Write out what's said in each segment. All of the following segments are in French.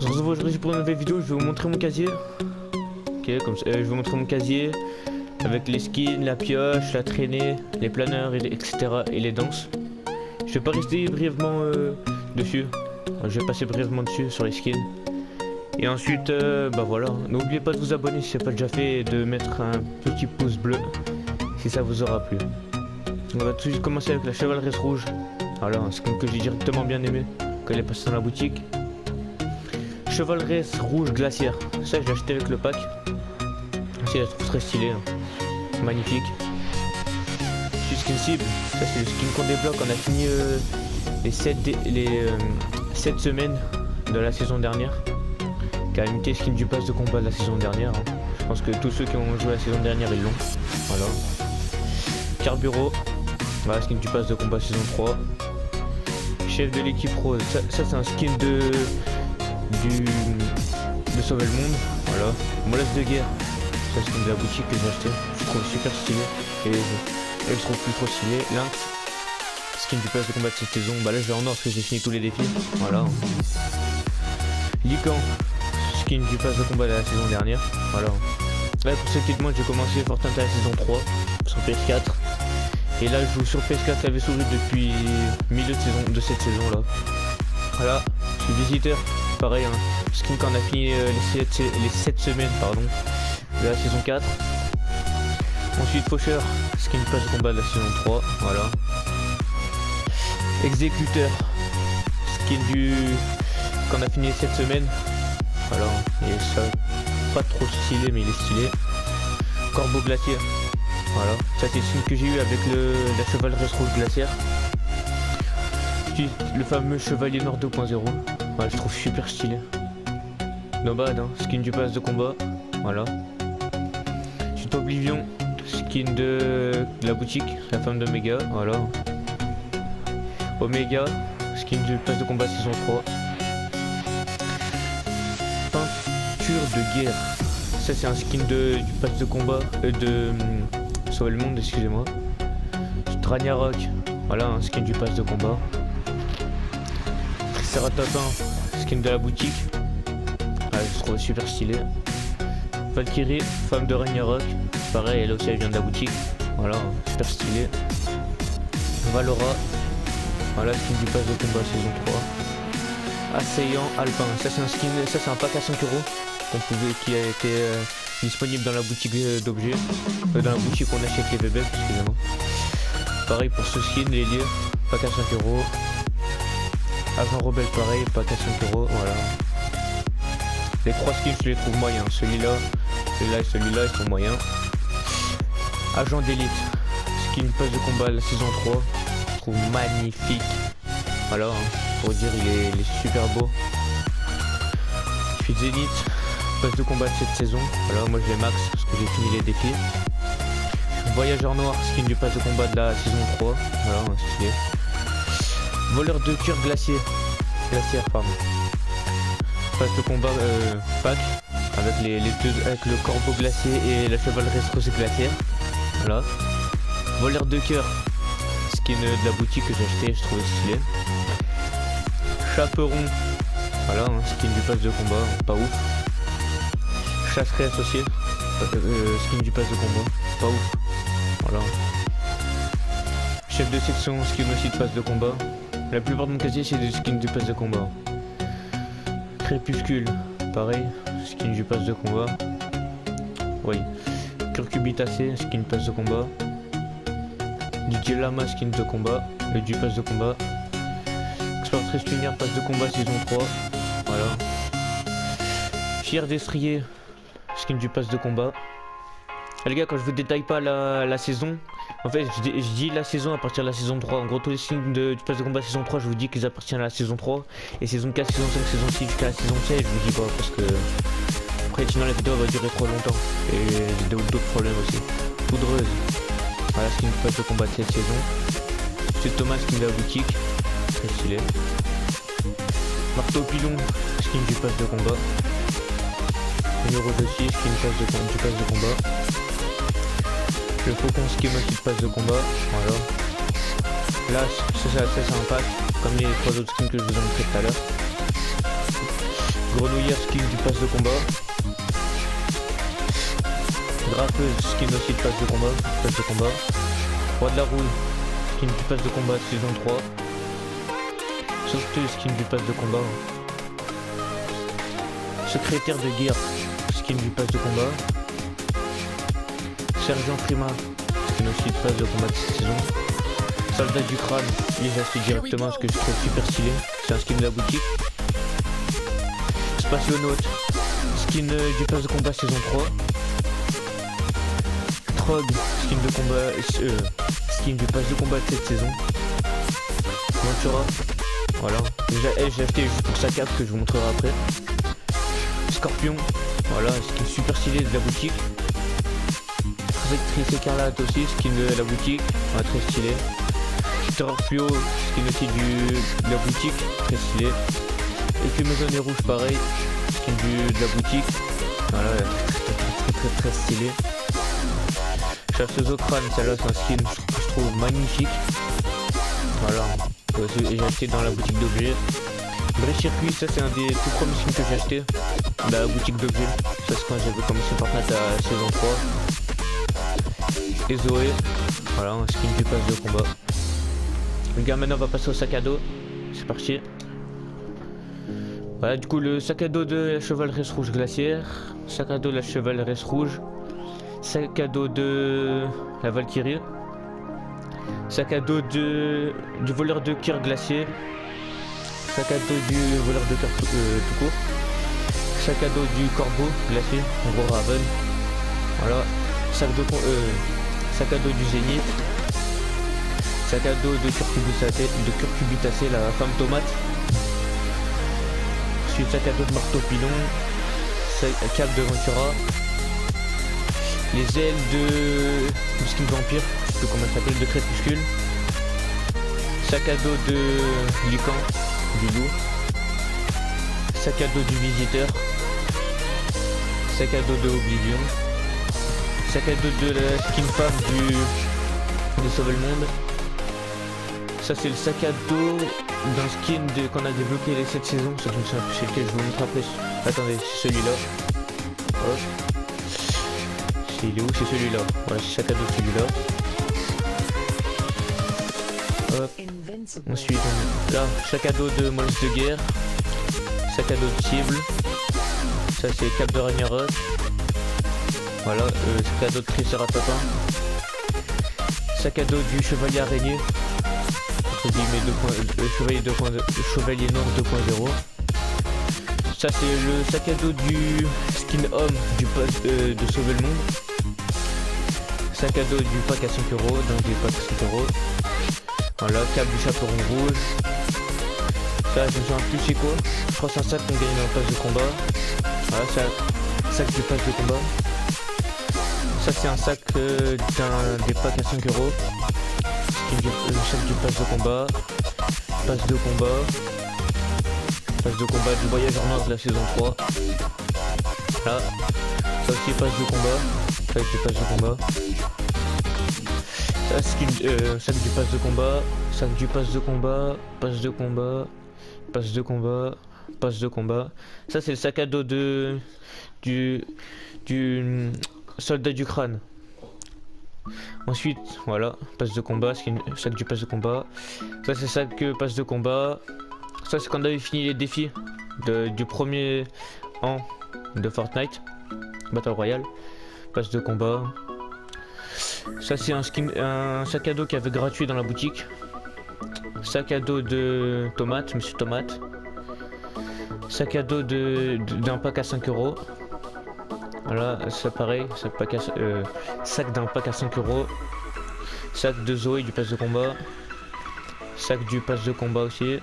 On se retrouve aujourd'hui pour une nouvelle vidéo. Je vais vous montrer mon casier. Ok, comme ça, je vais vous montrer mon casier avec les skins, la pioche, la traînée, les planeurs, etc. et les danses. Je vais pas rester brièvement dessus. Je vais passer brièvement dessus sur les skins. Et ensuite, bah voilà. N'oubliez pas de vous abonner si ce n'est pas déjà fait et de mettre un petit pouce bleu si ça vous aura plu. On va tout de suite commencer avec la chevaleresse rouge. Voilà, un skin que j'ai directement bien aimé quand il est passé dans la boutique. Chevaleresse rouge glaciaire. Ça, je l'ai acheté avec le pack. Aussi, je la trouve très stylée. Hein. Magnifique. Je suis skin cible. Ça, c'est le skin qu'on débloque. On a fini les 7 semaines de la saison dernière. Qui a imité skin du pass de combat de la saison dernière. Hein. Je pense que tous ceux qui ont joué la saison dernière, ils l'ont. Voilà. Carburo. Voilà, skin du pass de combat saison 3. Chef de l'équipe rose. Ça c'est un skin de sauver le monde. Voilà. Molasse de guerre. C'est un skin de la boutique que j'ai acheté. Je trouve super stylé. Et je trouve plus trop stylé. Lynx. Skin du pass de combat de cette saison. Bah là je vais en or parce que j'ai fini tous les défis. Voilà. Lycan. Skin du pass de combat de la saison dernière. Voilà. Là pour cette petite moi j'ai commencé Fortnite à la saison 3 sur PS4. Et là je joue sur PS4 clavier souris depuis milieu de cette saison là. Voilà, je suis visiteur, pareil, hein. Skin quand on a fini les 7 semaines pardon, de la saison 4. Ensuite faucheur, skin pass de combat de la saison 3, voilà. Exécuteur, skin du quand on a fini les 7 semaines. Voilà, et ça pas trop stylé mais il est stylé. Corbeau glaciaire. Voilà, ça c'est le skin que j'ai eu avec la chevaleresse rouge glaciaire. Le fameux chevalier noir 2.0. Voilà, je trouve super stylé. No bad, hein. Skin du pass de combat. Voilà. Ensuite Oblivion, skin de la boutique, la femme d'Omega. Voilà. Omega, skin du pass de combat saison 3. Peinture de guerre. Ça c'est un skin du pass de combat de sauver le monde, excusez-moi. Ragnarok, voilà un skin du pass de combat. Triceratopin, skin de la boutique. Ah, je trouve super stylé. Valkyrie, femme de Ragnarok. Pareil, elle aussi elle vient de la boutique. Voilà, super stylé. Valora, voilà skin du pass de combat saison 3. Assaillant Alpin, ça c'est un skin, ça c'est un pack à 5 euros qui a été disponible dans la boutique d'objets, dans la boutique qu'on achète les bébés, excusez-moi. Pareil pour ce skin, les lieux, pack à 5 euros. Agent rebelle pareil, pack à 5 euros, voilà. Les 3 skins je les trouve moyens, celui-là, celui-là et celui-là ils sont moyens. Agent d'élite, skin pass de combat de la saison 3, je trouve magnifique. Voilà, hein, pour dire il est super beau. Ensuite Zénith, pass de combat de cette saison, voilà moi je vais max parce que j'ai fini les défis. Voyageur noir, skin du pass de combat de la saison 3, voilà stylé. Voleur de cœur glaciaire, pardon. Pass de combat pack avec avec le corbeau glacier et la chevaleresse rose glaciaire, voilà. Voleur de cœur, skin de la boutique que j'ai acheté, je trouvais stylé. Chaperon, voilà hein, skin du pass de combat, pas ouf. Chasserai associé, skin du pass de combat, pas ouf. Voilà. Chef de section, skin aussi de pass de combat. La plupart de mon casier c'est des skins du pass de combat. Crépuscule, pareil, skin du pass de combat. Oui. Curcubitacé, skin pass de combat. DJ Lama, skin de combat, le du pass de combat. Exportrice lumière, pass de combat saison 3. Voilà. Fier d'estrier, skin du pass de combat. Les gars, quand je vous détaille pas la saison, en fait je dis la saison à partir de la saison 3. En gros tous les skins du pass de combat saison 3 je vous dis qu'ils appartiennent à la saison 3. Et saison 4, saison 5, saison 6 jusqu'à la saison 7 je vous dis pas parce que après sinon la vidéo va durer trop longtemps. Et j'ai d'autres problèmes aussi. Poudreuse, voilà skin du pass de combat de cette saison. C'est Thomas skin de la boutique, très stylé. Marteau pilon, skin du pass de combat. Numéro 26, skin du pass de combat. Le faucon schema qui passe de combat, voilà. Là, ça c'est un pack, comme les 3 autres skins que je vous ai montré tout à l'heure. Grenouillère, skin du pass de combat. Graffeuse, skin aussi de pass de combat. Roi de la rouille, skin du pass de combat saison 3. Sauveteuse, skin du pass de combat. Secrétaire de guerre, skin du pass de combat. Sergent Prima, skin aussi de pass de combat de cette saison. Soldat du crâne, lui j'ai acheté directement parce que je trouve super stylé. C'est un skin de la boutique. Spationaute, skin du pass de combat saison 3. Trog, skin de combat, skin du pass de combat de cette saison. Ventura, voilà. J'ai acheté juste pour sa carte que je vous montrerai après. Scorpion, voilà, skin super stylé de la boutique. Rectrice écarlate aussi, skin de la boutique, ouais, très stylé. Torpio, skin aussi de la boutique, très stylé. Écumaison et rouge pareil, skin de la boutique, voilà, très stylé. Chasseuse au crâne, celle-là c'est un skin que je trouve magnifique. Voilà, j'ai acheté dans la boutique d'objets. Vrai circuit, ça c'est un des tout premiers skins que j'ai acheté dans la boutique d'objets. Ça c'est quand j'avais commencé Fortnite à saison 3. Et Zoé, voilà, un skin du pass de combat. Le gars maintenant on va passer au sac à dos. C'est parti. Voilà, du coup le sac à dos de la chevaleresse rouge glaciaire. Sac à dos de la chevaleresse rouge. Sac à dos de la Valkyrie. Sac à dos du voleur de cœur glacier. Sac à dos du voleur de cœur tout court. Sac à dos du corbeau glacé, en gros Raven. Voilà. Sac à dos du zénith. Sac à dos de curcubitacée, la femme tomate. Ensuite sac à dos de marteau pilon. Cape de Ventura. Les ailes du skin vampire, je sais plus comment ça s'appelle, de crépuscule. Sac à dos de Lucan, du loup. Sac à dos du visiteur. Sac à dos de Oblivion. Sac à dos de la skin femme de Sauver le Monde. Ça c'est le sac à dos d'un skin qu'on a débloqué les 7 saisons, c'est lequel je vous montre après. Attendez, c'est celui-là. Hop. Il est où? C'est celui-là. Voilà, c'est sac à dos de celui-là. Hop. Ensuite, là, sac à dos de Monstre de guerre. Sac à dos de cible. Ça, c'est cape de Ragnarok. Voilà, sac à dos de Triceratopin. Sac à dos du chevalier araignée. Entre guillemets, chevalier noir 2.0. Ça, c'est le sac à dos du skin homme du pass de Sauver le Monde. Sac à dos du pack à 5€, donc des packs à 5€. Voilà, cap du chaperon rouge. Ça, je me souviens plus c'est quoi. Je crois que c'est un sac qu'on gagne dans le pass de combat. Voilà, sac du pass de combat. Ça, c'est un sac des packs à 5€. Le sac du pass de combat. Pass de combat. Pass de combat du voyageur noir de la saison 3. Là. Ça aussi, pass de combat. Ça, c'est pass de combat. Ça, sac du pass de combat. Sac du pass de combat. Pass de combat. Pass de combat. Pass de combat. Ça, c'est le sac à dos du soldat du crâne. Ensuite, voilà, pass de combat, sac du pass de combat. Ça, c'est sac pass de combat. Ça, c'est quand on avait fini les défis du premier an de Fortnite Battle Royale. Pass de combat. Ça, c'est un sac à dos qui avait gratuit dans la boutique. Sac à dos de Tomate, Monsieur Tomate. Sac à dos d'un pack à 5€. Voilà, c'est pareil, sac d'un pack à 5€. Sac de Zoé du pass de combat. Sac du pass de combat aussi.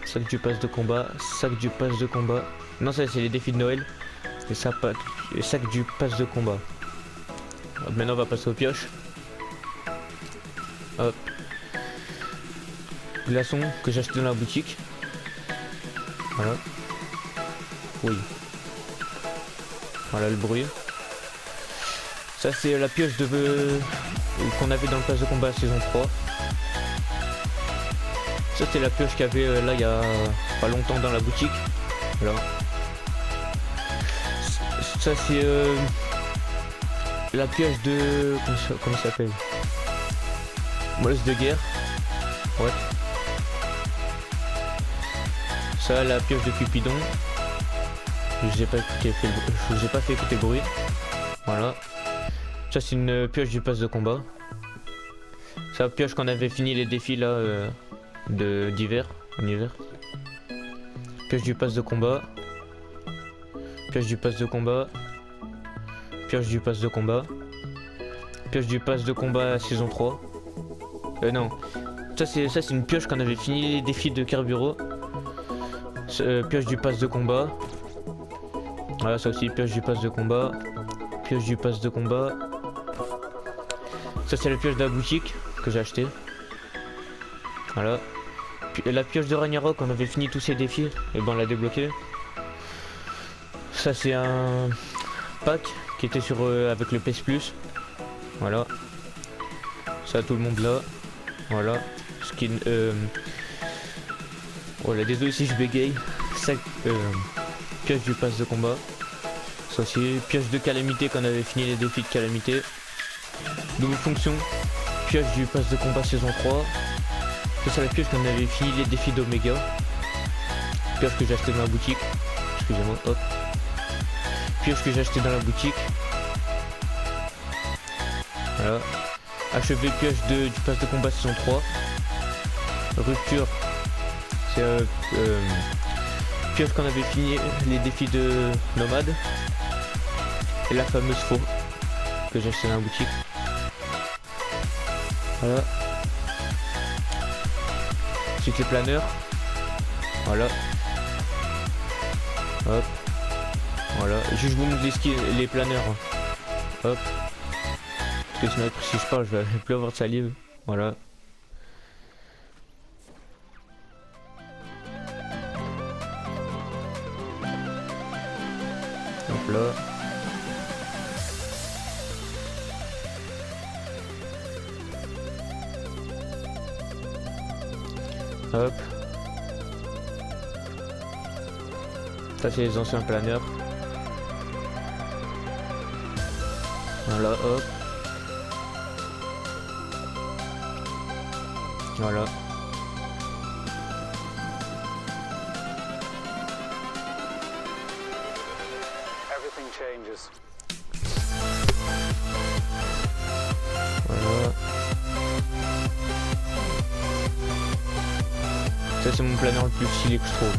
Sac du pass de combat. Sac du pass de combat. Non, ça c'est les défis de Noël. Et ça, sac du pass de combat. Hop, maintenant on va passer aux pioches. Hop. Glaçon que j'ai acheté dans la boutique. Voilà. Oui. Voilà le bruit. Ça c'est la pioche qu'on avait dans le pass de combat saison 3. Ça c'est la pioche qu'il y avait là il y a pas longtemps dans la boutique. Voilà. Ça c'est la pioche de... Comment ça s'appelle? Molosse de guerre. Ouais. Ça, la pioche de Cupidon. Je vous ai pas fait écouter le bruit. Voilà. Ça c'est une pioche du pass de combat. C'est la pioche qu'on avait fini les défis là d'hiver. En hiver. Pioche du pass de combat. Pioche du pass de combat. Pioche du pass de combat. Pioche du pass de combat saison 3. Non. Ça c'est une pioche qu'on avait fini les défis de Carburant. Pioche du pass de combat. Voilà, ça aussi, pioche du pass de combat. Pioche du pass de combat. Ça c'est la pioche de la boutique que j'ai acheté. Voilà. Puis, la pioche de Ragnarok, on avait fini tous ces défis. Et ben on l'a débloqué. Ça c'est un pack qui était sur avec le PS Plus. Voilà. Ça tout le monde là. Voilà. Skin. Voilà, désolé si je bégaye. Ça, pioche du pass de combat. Ça aussi, pioche de calamité quand on avait fini les défis de calamité. Double fonction. Pioche du pass de combat saison 3. Ça c'est la pioche quand on avait fini les défis d'Oméga. Pioche que j'ai acheté dans la boutique. Excusez-moi, hop. Pioche que j'ai acheté dans la boutique. Voilà. Achevé pioche du pass de combat saison 3. Rupture. C'est pioche qu'on avait fini les défis de Nomade. Et la fameuse faux que j'ai acheté dans la boutique. Voilà. Ensuite les planeurs. Voilà. Hop. Voilà. Juste je vous montre les planeurs. Hop. Parce que sinon après, si je parle je vais plus avoir de salive. Voilà. Hop là. Hop. Ça c'est les anciens planeurs. Voilà, hop. Voilà. Everything changes. Voilà. Ça c'est mon planeur le plus stylé que je trouve.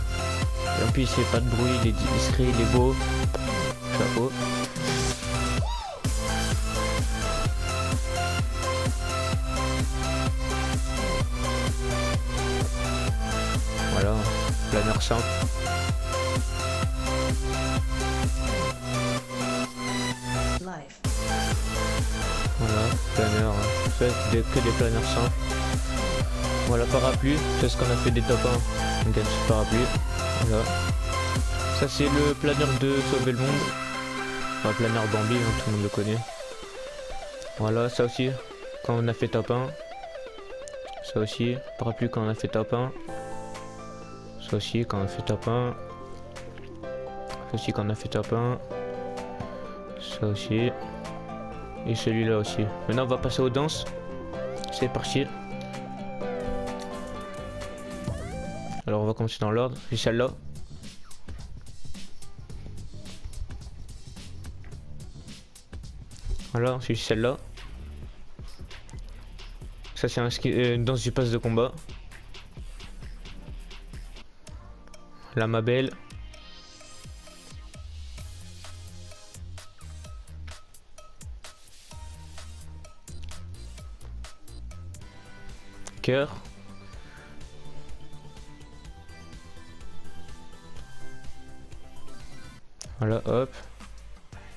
Et en plus il fait pas de bruit, il est discret, il est beau. Chapeau. Voilà, planeur simple. Voilà, planeur, fait que des planeurs simples. Voilà, parapluie, c'est ce qu'on a fait des top 1. On gagne ce parapluie. Voilà. Ça c'est le planeur de Sauver le Monde. Enfin, planeur Bambi, hein, tout le monde le connaît. Voilà, ça aussi, quand on a fait top 1. Ça aussi, parapluie quand on a fait top 1. Ça aussi, quand on a fait top 1. Ça aussi, quand on a fait top 1. Ça aussi. Et celui-là aussi. Maintenant, on va passer aux danses. C'est parti. Alors, on va commencer dans l'ordre. C'est celle-là. Voilà, c'est celle-là. Ça, c'est une danse du pass de combat. La ma belle. Cœur. Voilà, hop.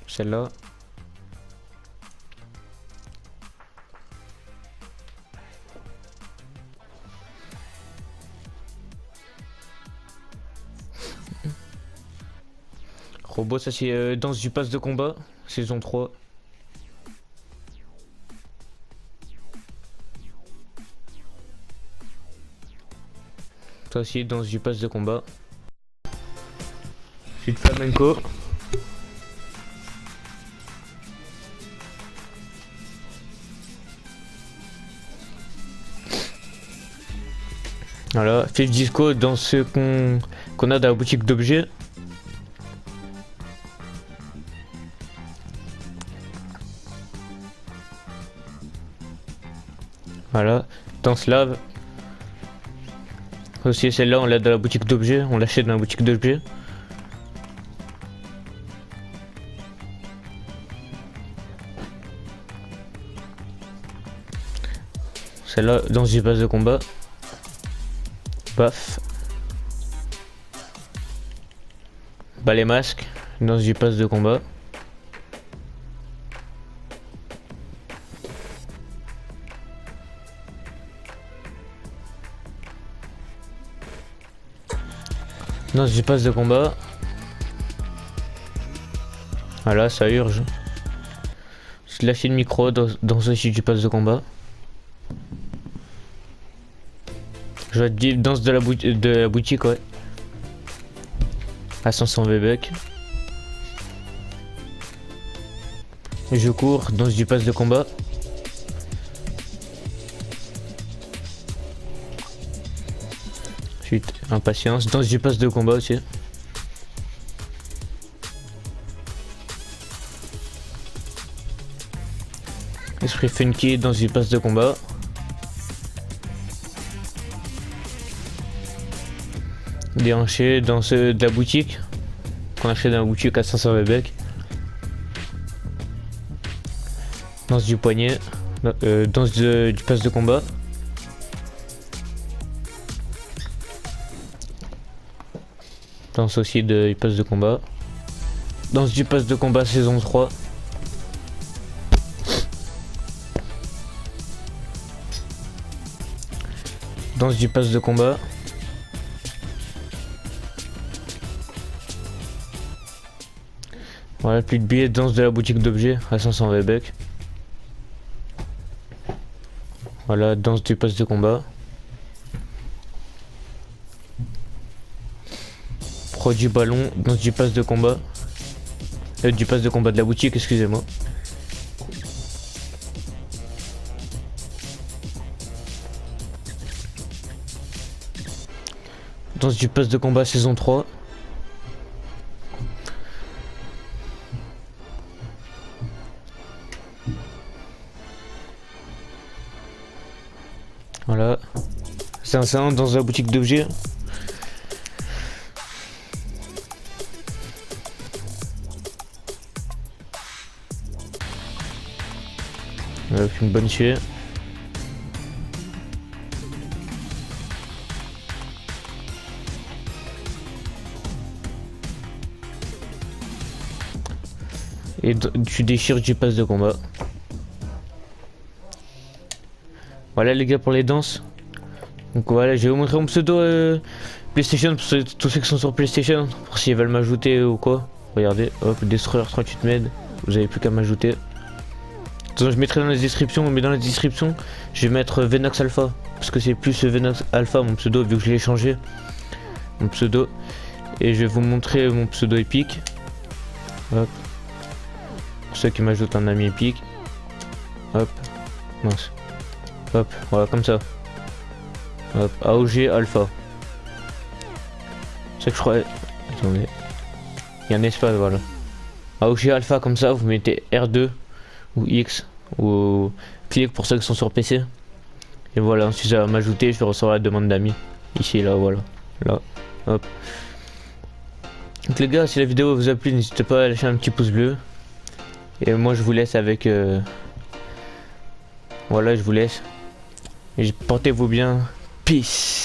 Celle-là. Robot, ça c'est danse du pass de combat, saison 3. Ça aussi, danse du pass de combat. Suite flamenco. Voilà, Fif Disco dans ce qu'on a dans la boutique d'objets. Voilà, Danse Lave. Aussi celle-là on l'a dans la boutique d'objets, on l'achète dans la boutique d'objets. Celle-là dans du pass de combat. Baf. Bah les masques dans du pass de combat. Dans du pass de combat. Voilà, ça urge. Je lâche le micro dans ce du pass de combat. Je vais dire danse de la boutique, ouais. À 500 V-Bucks. Je cours, danse du pass de combat. Ensuite, impatience, danse du pass de combat aussi. Esprit funky, danse du pass de combat. Déhanché dans de la boutique qu'on achète dans la boutique à 500 V-Bucks. Danse du poignet, danse du pass de combat. Danse aussi du pass de combat. Danse du pass de combat saison 3. Danse du pass de combat. Voilà, plus de billets de danse de la boutique d'objets à 500 V-Bucks. Voilà, danse du pass de combat. Produit ballon, danse du pass de combat. Du pass de combat de la boutique, excusez-moi. Danse du pass de combat saison 3. Voilà, c'est un salon dans la boutique d'objets. Avec une bonne tuée. Et tu déchires du pass de combat. Voilà les gars pour les danses. Donc voilà, je vais vous montrer mon pseudo PlayStation pour tous ceux qui sont sur PlayStation, pour s'ils veulent m'ajouter ou quoi. Regardez, hop, Destroyer 38 med, vous avez plus qu'à m'ajouter. De toute façon, je mettrai dans la description, mais dans la description, je vais mettre Venox Alpha, parce que c'est plus Venox Alpha mon pseudo, vu que je l'ai changé. Mon pseudo. Et je vais vous montrer mon pseudo épique. Hop. Pour ceux qui m'ajoutent un ami épique. Hop. Mince. Hop, voilà, comme ça. Hop, AOG Alpha. C'est que je crois. Attendez. Il y a un espace, voilà. AOG Alpha, comme ça, vous mettez R2 ou X ou clic pour ceux qui sont sur PC. Et voilà, ensuite ça va m'ajouter, je recevoir la demande d'amis. Ici, là, voilà. Là, hop. Donc les gars, si la vidéo vous a plu, n'hésitez pas à lâcher un petit pouce bleu. Et moi, je vous laisse avec. Voilà, je vous laisse. Et portez-vous bien. Peace.